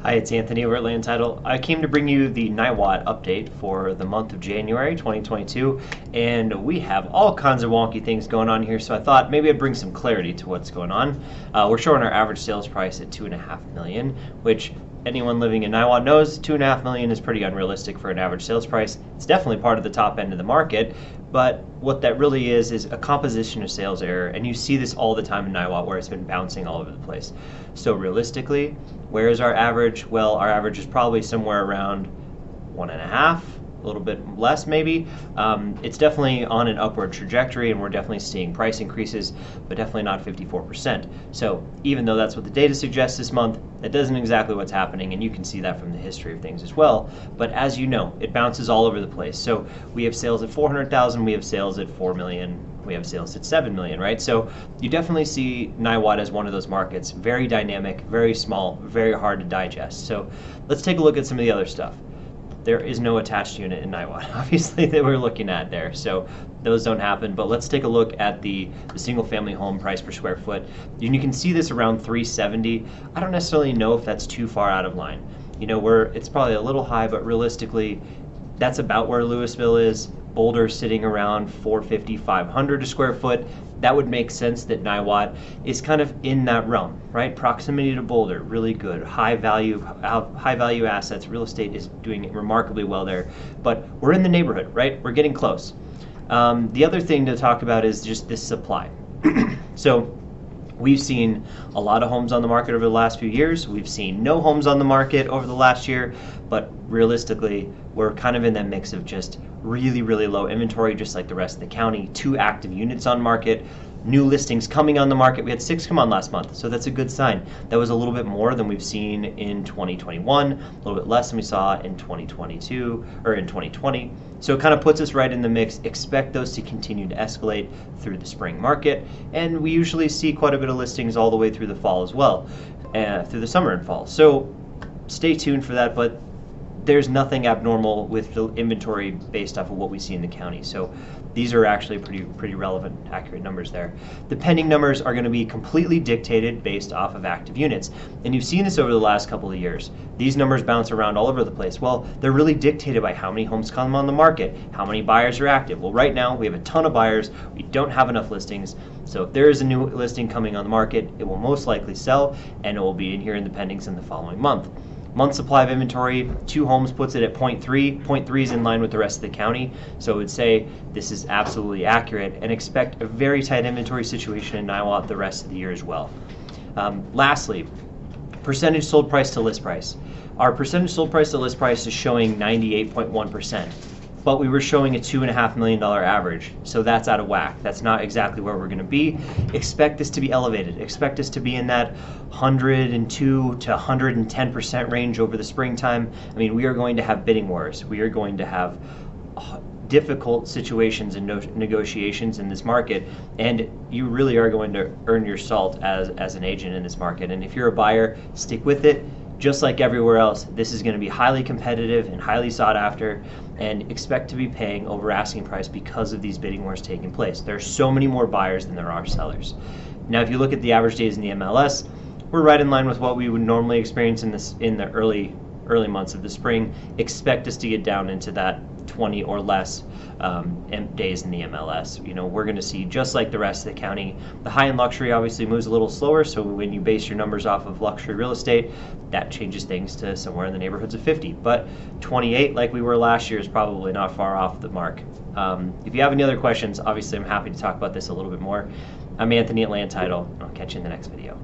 Hi, it's Anthony over at Land Title. I came to bring you the Niwot update for the month of January 2022, and we have all kinds of wonky things going on here, so I thought maybe I'd bring some clarity to what's going on. We're showing our average sales price at $2.5 million, which anyone living in Niwot knows $2.5 million is pretty unrealistic for an average sales price. It's definitely part of the top end of the market, but what that really is a composition of sales error, and you see this all the time in Niwot where it's been bouncing all over the place. So realistically, where is our average? Well, our average is probably somewhere around 1.5, a little bit less maybe. It's definitely on an upward trajectory, and we're definitely seeing price increases, but definitely not 54%. So even though that's what the data suggests this month, that isn't exactly what's happening, and you can see that from the history of things as well. But as you know, it bounces all over the place. So we have sales at 400,000, we have sales at 4 million, we have sales at 7 million, right? So you definitely see Niwot as one of those markets, very dynamic, very small, very hard to digest. So let's take a look at some of the other stuff. There is no attached unit in Niwot, obviously, that we're looking at there. So those don't happen, but let's take a look at the single family home price per square foot. And you can see this around 370. I don't necessarily know if that's too far out of line. You know, it's probably a little high, but realistically, that's about where Louisville is. Boulder's sitting around 450, 500 a square foot. That would make sense that Niwot is kind of in that realm, right? Proximity to Boulder, really good. High value assets. Real estate is doing remarkably well there. But we're in the neighborhood, right? We're getting close. The other thing to talk about is just this supply. So we've seen a lot of homes on the market over the last few years. We've seen no homes on the market over the last year, but realistically, we're kind of in that mix of just really, really low inventory, just like the rest of the county. 2 active units on market, new listings coming on the market. We had 6 come on last month, so that's a good sign. That was a little bit more than we've seen in 2021, a little bit less than we saw in 2022 or in 2020. So it kind of puts us right in the mix. Expect those to continue to escalate through the spring market, and we usually see quite a bit of listings all the way through the fall as well, through the summer and fall. So stay tuned for that, but there's nothing abnormal with the inventory based off of what we see in the county. So these are actually pretty relevant, accurate numbers there. The pending numbers are going to be completely dictated based off of active units. And you've seen this over the last couple of years. These numbers bounce around all over the place. Well, they're really dictated by how many homes come on the market, how many buyers are active. Well, right now we have a ton of buyers. We don't have enough listings. So if there is a new listing coming on the market, it will most likely sell, and it will be in here in the pendings in the following month. Month supply of inventory, 2 homes puts it at 0.3. 0.3 is in line with the rest of the county. So I would say this is absolutely accurate, and expect a very tight inventory situation in Niwot the rest of the year as well. Lastly, percentage sold price to list price. Our percentage sold price to list price is showing 98.1%. But we were showing a $2.5 million average, so that's out of whack. That's not exactly where we're going to be. Expect this to be elevated. Expect us to be in that 102 to 110% range over the springtime. I mean, we are going to have bidding wars. We are going to have difficult situations and negotiations in this market, and you really are going to earn your salt as an agent in this market. And if you're a buyer, stick with it. Just like everywhere else, this is going to be highly competitive and highly sought after, and expect to be paying over asking price because of these bidding wars taking place. There are so many more buyers than there are sellers. Now, if you look at the average days in the MLS, we're right in line with what we would normally experience in the early months of the spring. Expect us to get down into that 20 or less days in the MLS. You know, we're going to see, just like the rest of the county, the high-end luxury obviously moves a little slower, so when you base your numbers off of luxury real estate, that changes things to somewhere in the neighborhoods of 50. But 28, like we were last year, is probably not far off the mark. If you have any other questions, obviously I'm happy to talk about this a little bit more. I'm Anthony at Land Title, and I'll catch you in the next video.